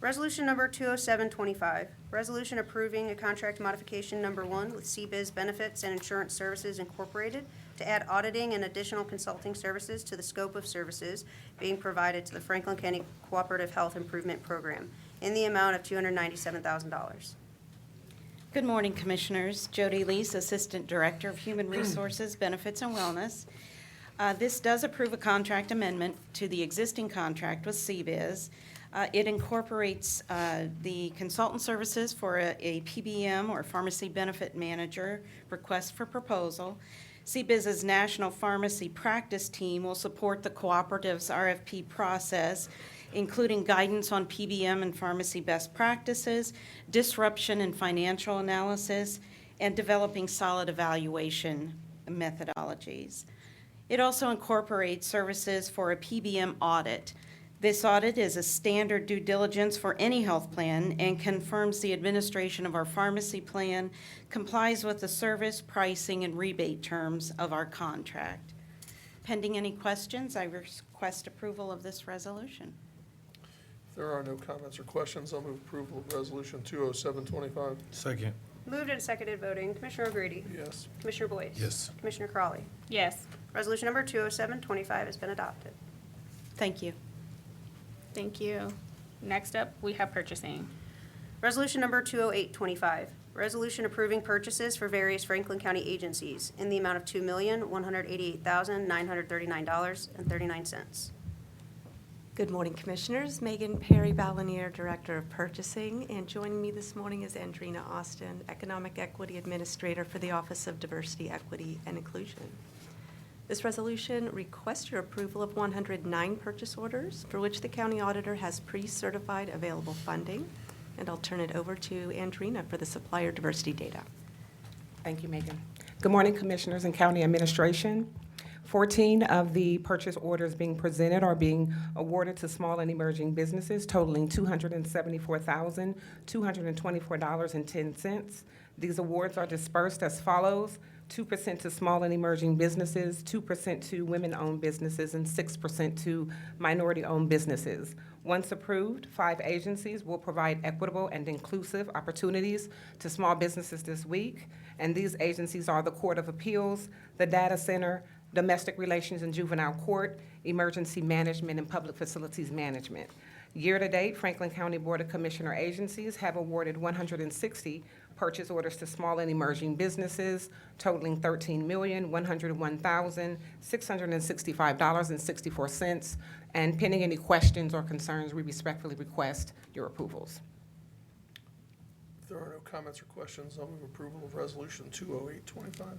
Resolution number 20725, resolution approving a contract modification number 1 with CBiz Benefits and Insurance Services Incorporated to add auditing and additional consulting services to the scope of services being provided to the Franklin County Cooperative Health Improvement Program in the amount of $297,000. Good morning, Commissioners. Jody Lees, Assistant Director of Human Resources, Benefits and Wellness. This does approve a contract amendment to the existing contract with CBiz. It incorporates the consultant services for a PBM or Pharmacy Benefit Manager request for proposal. CBiz's National Pharmacy Practice Team will support the cooperative's RFP process, including guidance on PBM and pharmacy best practices, disruption and financial analysis, and developing solid evaluation methodologies. It also incorporates services for a PBM audit. This audit is a standard due diligence for any health plan and confirms the administration of our pharmacy plan complies with the service, pricing, and rebate terms of our contract. Pending any questions, I request approval of this resolution. If there are no comments or questions, I'll move approval of Resolution 20725. Second. Moved and seconded voting, Commissioner O'Grady. Yes. Commissioner Boyce. Yes. Commissioner Crawley. Yes. Resolution number 20725 has been adopted. Thank you. Thank you. Next up, we have purchasing. Resolution number 20825, resolution approving purchases for various Franklin County agencies in the amount of $2,188,939.39. Good morning, Commissioners. Megan Perry Balanier, Director of Purchasing, and joining me this morning is Andrina Austin, Economic Equity Administrator for the Office of Diversity, Equity, and Inclusion. This resolution requests your approval of 109 purchase orders for which the county auditor has pre-certified available funding. And I'll turn it over to Andrina for the supplier diversity data. Thank you, Megan. Good morning, Commissioners and County Administration. 14 of the purchase orders being presented are being awarded to small and emerging businesses totaling $274,224.10. These awards are dispersed as follows: 2% to small and emerging businesses, 2% to women-owned businesses, and 6% to minority-owned businesses. Once approved, 5 agencies will provide equitable and inclusive opportunities to small businesses this week, and these agencies are the Court of Appeals, the Data Center, Domestic Relations and Juvenile Court, Emergency Management, and Public Facilities Management. Year-to-date, Franklin County Board of Commissioner agencies have awarded 160 purchase orders to small and emerging businesses totaling $13,101,665.64. And pending any questions or concerns, we respectfully request your approvals. If there are no comments or questions, I'll move approval of Resolution 20825.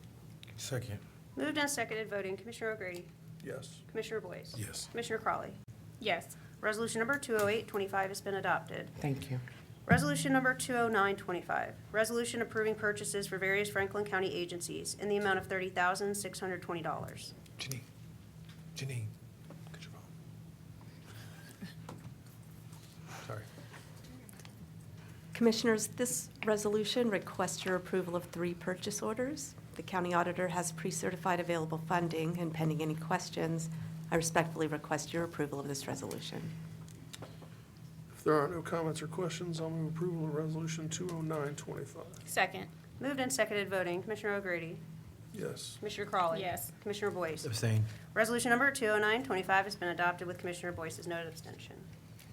Second. Moved and seconded, voting, Commissioner O'Grady, Yes. Commissioner Boyce. Yes. Commissioner Crawley. Yes. Resolution number 20825 has been adopted. Thank you. Resolution number 20925, resolution approving purchases for various Franklin County agencies in the amount of $30,620. Janine, get your phone. Sorry. Commissioners, this resolution requests your approval of 3 purchase orders. The county auditor has pre-certified available funding, and pending any questions, I respectfully request your approval of this resolution. If there are no comments or questions, I'll move approval of Resolution 20925. Second. Moved and seconded, voting, Commissioner O'Grady, Yes. Commissioner Crawley. Yes. Commissioner Boyce. Abstain. Resolution number 20925 has been adopted with Commissioner Boyce's noted abstention.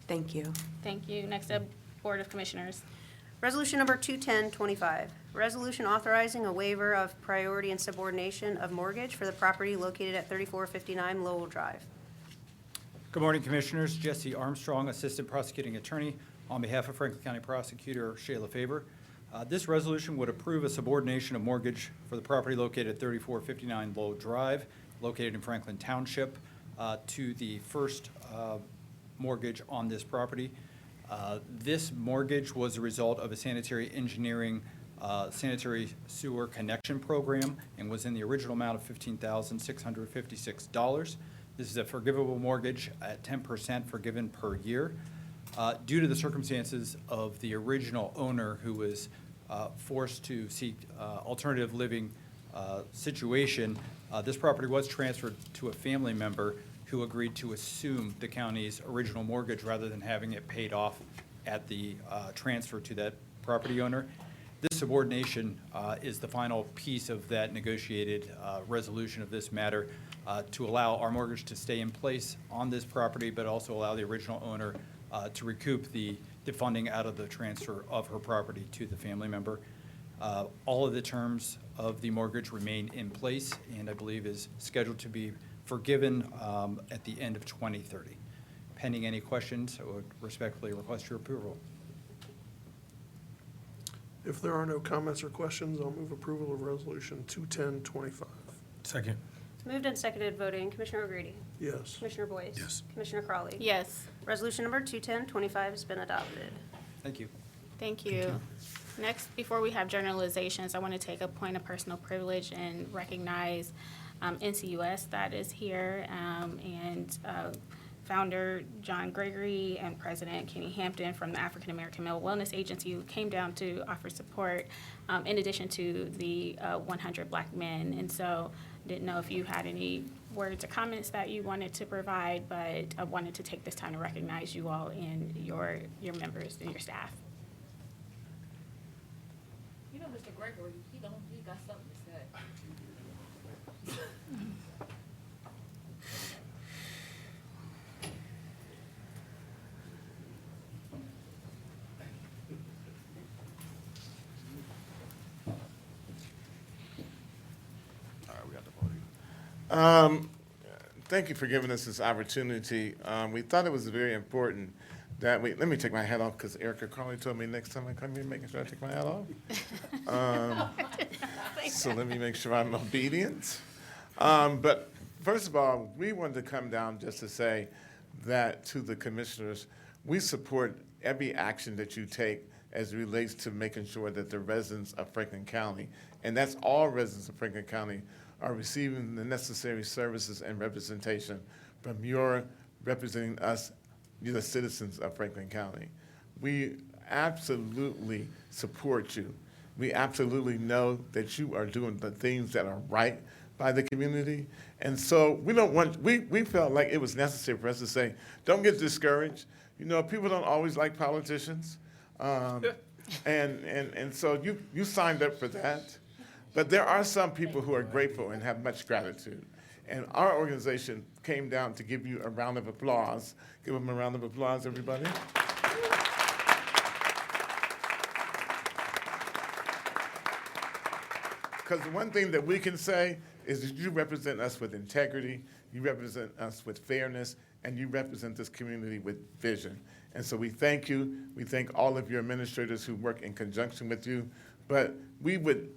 Thank you. Thank you. Next up, Board of Commissioners. Resolution number 21025, resolution authorizing a waiver of priority and subordination of mortgage for the property located at 3459 Lowell Drive. Good morning, Commissioners. Jesse Armstrong, Assistant Prosecuting Attorney, on behalf of Franklin County Prosecutor Shayla Faber. This resolution would approve a subordination of mortgage for the property located at 3459 Lowell Drive, located in Franklin Township, to the first mortgage on this property. This mortgage was a result of a sanitary engineering sanitary sewer connection program and was in the original amount of $15,656. This is a forgivable mortgage at 10% forgiven per year. Due to the circumstances of the original owner who was forced to seek alternative living situation, this property was transferred to a family member who agreed to assume the county's original mortgage rather than having it paid off at the transfer to that property owner. This subordination is the final piece of that negotiated resolution of this matter to allow our mortgage to stay in place on this property, but also allow the original owner to recoup the funding out of the transfer of her property to the family member. All of the terms of the mortgage remain in place and I believe is scheduled to be forgiven at the end of 2030. Pending any questions, I would respectfully request your approval. If there are no comments or questions, I'll move approval of Resolution 21025. Second. Moved and seconded, voting, Commissioner O'Grady, Yes. Commissioner Boyce. Yes. Commissioner Crawley. Yes. Resolution number 21025 has been adopted. Thank you. Thank you. Next, before we have generalizations, I want to take a point of personal privilege and recognize NCUS that is here, and founder John Gregory and President Kenny Hampton from the African American Male Wellness Agency, who came down to offer support in addition to the 100 Black men. And so didn't know if you had any words or comments that you wanted to provide, but I wanted to take this time to recognize you all and your members and your staff. You know, Mr. Gregory, he got something to say. Thank you for giving us this opportunity. We thought it was very important that let me take my hat off because Erica Crawley told me next time I come here, making sure I take my hat off. So let me make sure I'm obedient. But First of all, we wanted to come down just to say that to the commissioners, we support every action that you take as it relates to making sure that the residents of Franklin County, and that's all residents of Franklin County, are receiving the necessary services and representation from your representing us, the citizens of Franklin County. We absolutely support you. We absolutely know that you are doing the things that are right by the community. And so we felt like it was necessary for us to say, don't get discouraged. You know, people don't always like politicians. And so you signed up for that. But there are some people who are grateful and have much gratitude. And our organization came down to give you a round of applause. Give them a round of applause, everybody. Because the one thing that we can say is that you represent us with integrity, you represent us with fairness, and you represent this community with vision. And so we thank you. We thank all of your administrators who work in conjunction with you. But we would,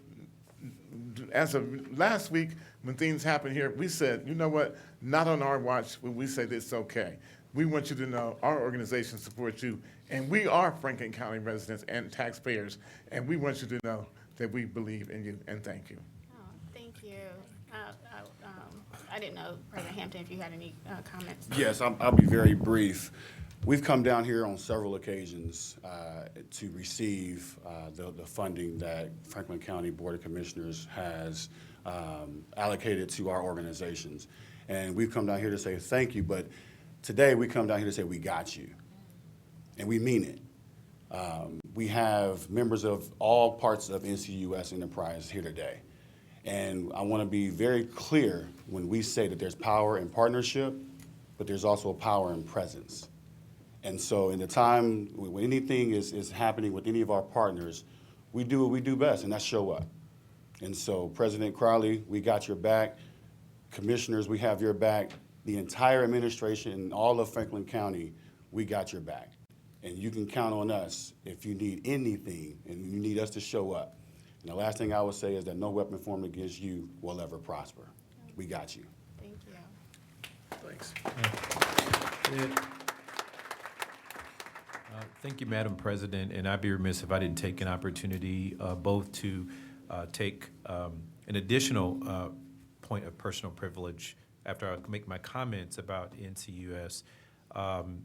as of last week, when things happened here, we said, you know what, not on our watch when we say this is okay. We want you to know our organization supports you, and we are Franklin County residents and taxpayers, and we want you to know that we believe in you, and thank you. Oh, thank you. I didn't know, President Hampton, if you had any comments. Yes, I'll be very brief. We've come down here on several occasions to receive the funding that Franklin County Board of Commissioners has allocated to our organizations. And we've come down here to say thank you, but today we come down here to say we got you, and we mean it. We have members of all parts of NCUS Enterprise here today. And I want to be very clear when we say that there's power in partnership, but there's also power in presence. And so in the time when anything is happening with any of our partners, we do what we do best, and that's show up. And so President Crowley, we got your back. Commissioners, we have your back. The entire administration and all of Franklin County, we got your back. And you can count on us if you need anything and you need us to show up. And the last thing I would say is that no weapon formed against you will ever prosper. We got you. Thank you. Thanks. Thank you, Madam President, and I'd be remiss if I didn't take an opportunity both to take an additional point of personal privilege after I make my comments about NCUS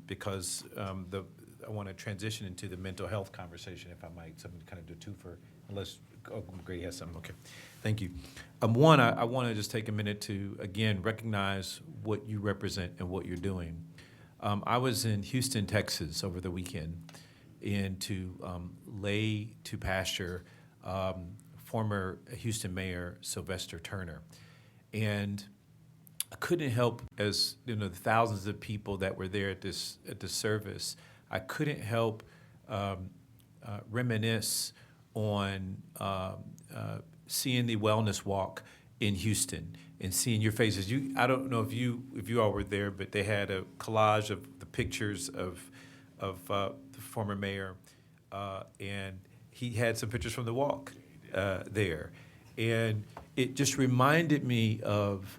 because I want to transition into the mental health conversation, if I might, something to kind of do twofer, unless Grady has something. Okay, thank you. One, I want to just take a minute to, again, recognize what you represent and what you're doing. I was in Houston, Texas over the weekend and to lay to pasture former Houston Mayor Sylvester Turner. And I couldn't help, as you know, the thousands of people that were there at this service, I couldn't help reminisce on seeing the wellness walk in Houston and seeing your faces. I don't know if you all were there, but they had a collage of the pictures of the former mayor, and he had some pictures from the walk there, and it just reminded me of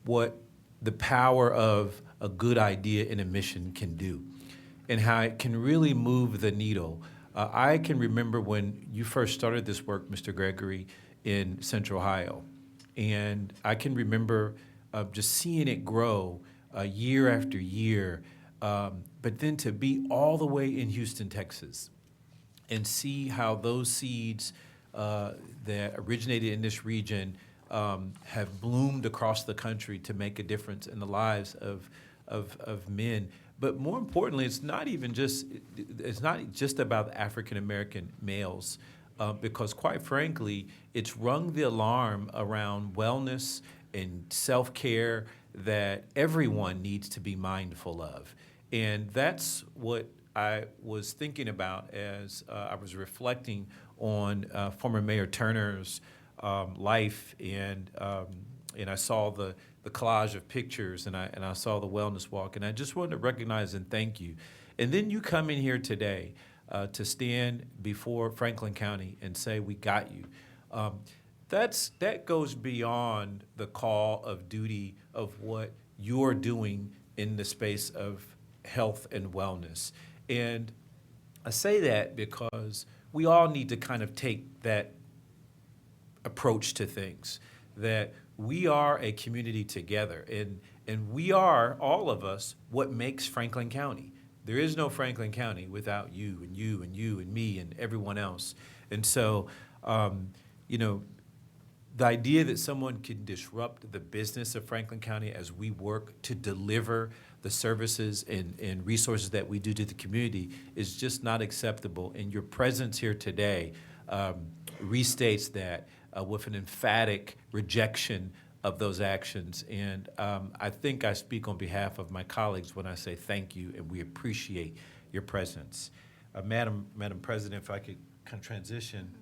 what the power of a good idea and a mission can do, and how it can really move the needle. I can remember when you first started this work, Mr. Gregory, in Central Ohio. And I can remember just seeing it grow year after year, but then to be all the way in Houston, Texas, and see how those seeds that originated in this region have bloomed across the country to make a difference in the lives of men. But more importantly, it's not just about African American males, because quite frankly, it's rung the alarm around wellness and self-care that everyone needs to be mindful of. And that's what I was thinking about as I was reflecting on former Mayor Turner's life, and I saw the collage of pictures, and I saw the wellness walk, and I just wanted to recognize and thank you. And then you come in here today to stand before Franklin County and say, we got you. that goes beyond the call of duty of what you're doing in the space of health and wellness. And I say that because we all need to kind of take that approach to things, that we are a community together, and we are, all of us, what makes Franklin County. There is no Franklin County without you and you and you and me and everyone else. And so, you know, the idea that someone can disrupt the business of Franklin County as we work to deliver the services and resources that we do to the community is just not acceptable. And your presence here today restates that with an emphatic rejection of those actions. And I think I speak on behalf of my colleagues when I say thank you, and we appreciate your presence. Madam President, if I could kind of transition,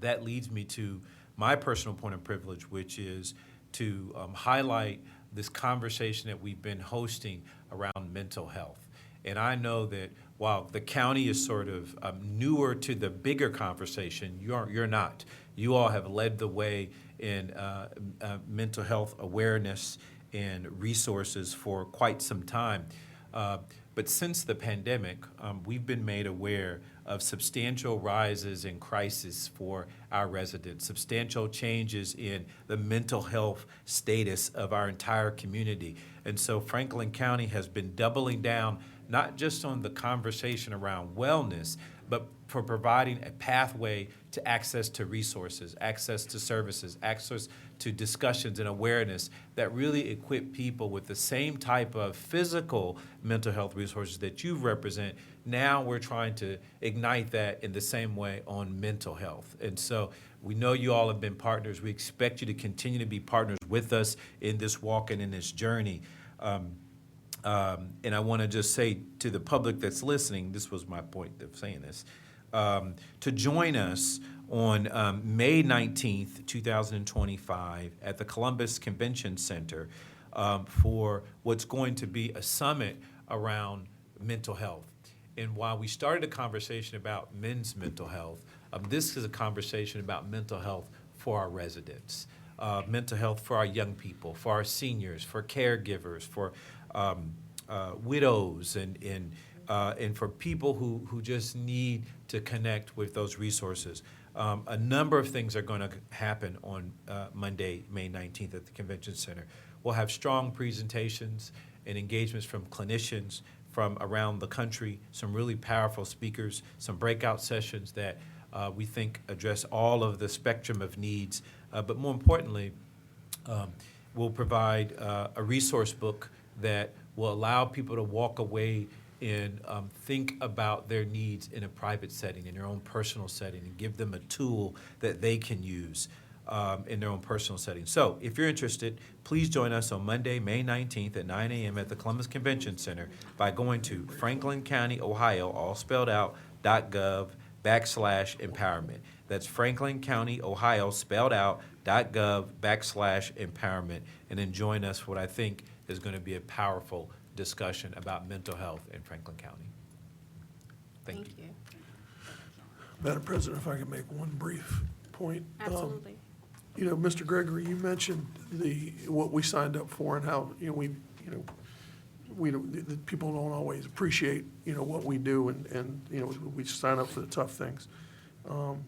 that leads me to my personal point of privilege, which is to highlight this conversation that we've been hosting around mental health. And I know that while the county is sort of newer to the bigger conversation, you're not. You all have led the way in mental health awareness and resources for quite some time. But since the pandemic, we've been made aware of substantial rises in crisis for our residents, substantial changes in the mental health status of our entire community. And so Franklin County has been doubling down, not just on the conversation around wellness, but for providing a pathway to access to resources, access to services, access to discussions and awareness that really equip people with the same type of physical mental health resources that you represent. Now we're trying to ignite that in the same way on mental health. And so we know you all have been partners. We expect you to continue to be partners with us in this walk and in this journey. And I want to just say to the public that's listening, this was my point of saying this, to join us on May 19th, 2025 at the Columbus Convention Center for what's going to be a summit around mental health. And while we started a conversation about men's mental health, this is a conversation about mental health for our residents, mental health for our young people, for our seniors, for caregivers, for widows, and for people who just need to connect with those resources. A number of things are going to happen on Monday, May 19th at the Convention Center. We'll have strong presentations and engagements from clinicians from around the country, some really powerful speakers, some breakout sessions that we think address all of the spectrum of needs. But more importantly, we'll provide a resource book that will allow people to walk away and think about their needs in a private setting, in their own personal setting, and give them a tool that they can use in their own personal setting. So if you're interested, please join us on Monday, May 19th at 9 a.m. at the Columbus Convention Center by going to Franklin County, Ohio, all spelled out, .gov/empowerment. That's Franklin County, Ohio, spelled out, .gov/empowerment. And then join us for what I think is going to be a powerful discussion about mental health in Franklin County. Thank you. Madam President, if I could make one brief point. Absolutely. You know, Mr. Gregory, you mentioned what we signed up for and how, the people don't always appreciate, what we do and we sign up for the tough things. And,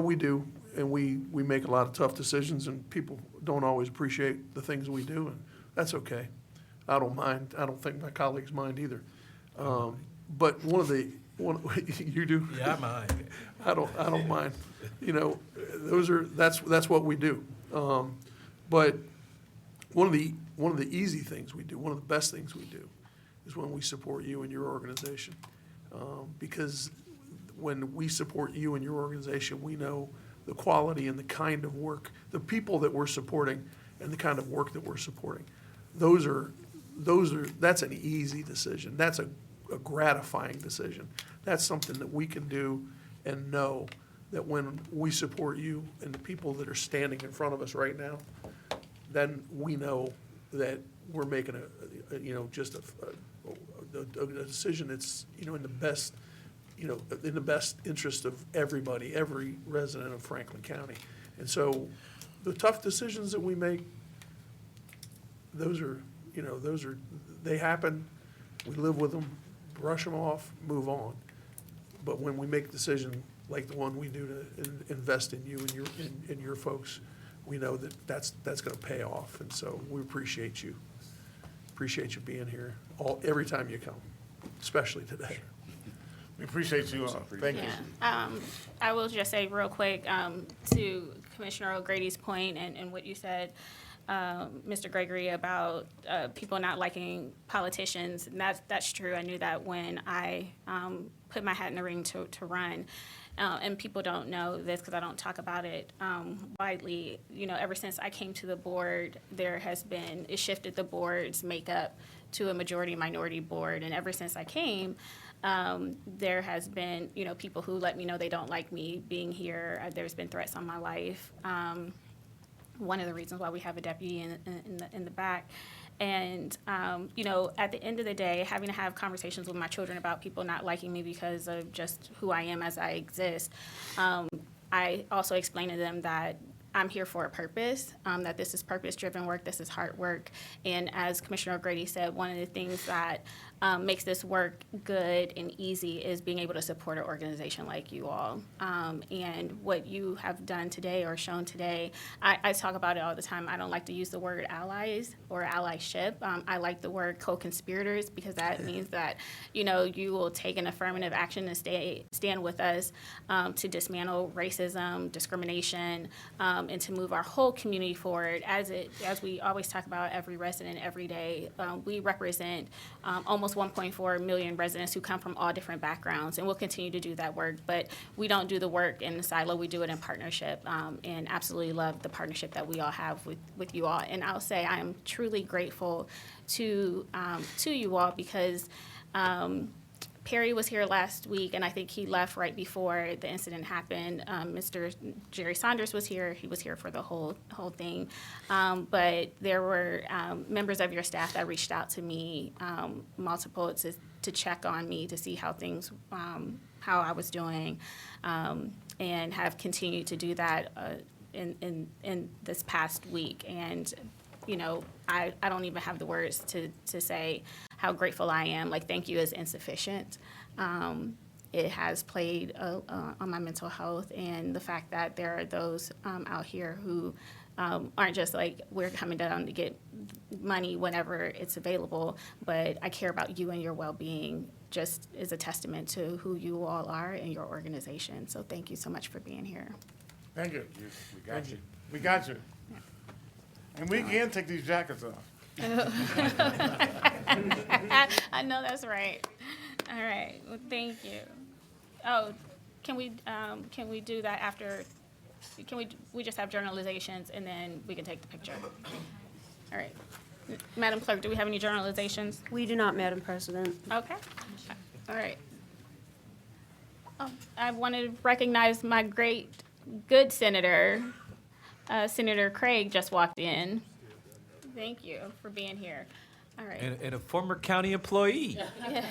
we do, and we make a lot of tough decisions and people don't always appreciate the things we do, and that's okay. I don't mind. I don't think my colleagues mind either. But you do? Yeah, I mind. I don't mind. That's what we do. But one of the easy things we do, one of the best things we do, is when we support you and your organization. Because when we support you and your organization, we know the quality and the kind of work, the people that we're supporting, and the kind of work that we're supporting. That's an easy decision. That's a gratifying decision. That's something that we can do and know that when we support you and the people that are standing in front of us right now, then we know that we're making a decision that's, in the best interest of everybody, every resident of Franklin County. And so the tough decisions that we make, those are, they happen, we live with them, brush them off, move on. But when we make a decision like the one we do to invest in you and your folks, we know that that's gonna pay off. And so we appreciate you being here every time you come, especially today. We appreciate you all. Thank you. I will just say real quick, to Commissioner O'Grady's point and what you said, Mr. Gregory, about people not liking politicians, and that's true. I knew that when I put my hat in the ring to run. And people don't know this because I don't talk about it widely. Ever since I came to the board, it shifted the board's makeup to a majority-minority board. And ever since I came, there has been, people who let me know they don't like me being here. There's been threats on my life. One of the reasons why we have a deputy in the back. And, at the end of the day, having to have conversations with my children about people not liking me because of just who I am as I exist, I also explain to them that I'm here for a purpose, that this is purpose-driven work, this is hard work. And as Commissioner O'Grady said, one of the things that makes this work good and easy is being able to support an organization like you all. And what you have done today or shown today, I talk about it all the time. I don't like to use the word allies or allyship. I like the word co-conspirators because that means that, you will take an affirmative action and stand with us to dismantle racism, discrimination, and to move our whole community forward. As we always talk about, every resident every day, we represent almost 1.4 million residents who come from all different backgrounds, and we'll continue to do that work. But we don't do the work in the silo; we do it in partnership, and absolutely love the partnership that we all have with you all. And I'll say I am truly grateful to you all because. Perry was here last week, and I think he left right before the incident happened. Mr. Jerry Saunders was here. He was here for the whole thing. But there were members of your staff that reached out to me multiple to check on me, to see how things, how I was doing, and have continued to do that in this past week. And I don't even have the words to say how grateful I am. Like, thank you is insufficient. It has played on my mental health, and the fact that there are those out here who aren't just like, we're coming down to get money whenever it's available, but I care about you and your well-being, just is a testament to who you all are and your organization. So thank you so much for being here. Thank you. We got you. We got you. And we can take these jackets off. I know that's right. All right. Well, thank you. Oh, can we do that after? Can we just have journalizations and then we can take the picture? All right. Madam Clerk, do we have any journalizations? We do not, Madam President. Okay. All right. Oh, I want to recognize my good senator. Senator Craig just walked in. Thank you for being here. All right. And a former county employee. Okay.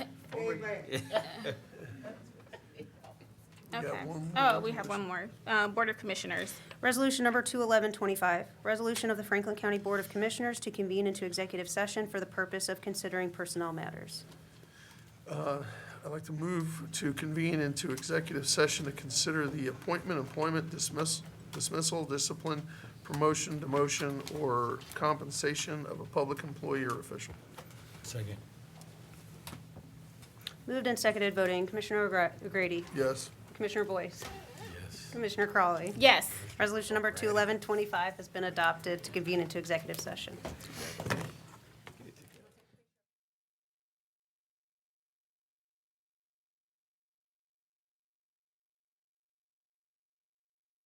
Oh, we have one more. Board of Commissioners. Resolution number 21125, resolution of the Franklin County Board of Commissioners to convene into executive session for the purpose of considering personnel matters. I'd like to move to convene into executive session to consider the appointment, employment, dismissal, discipline, promotion, demotion, or compensation of a public employee or official. Second. Moved and seconded voting, Commissioner O'Grady. Yes. Commissioner Boyce. Yes. Commissioner Crawley. Yes. Resolution number 21125 has been adopted to convene into executive session.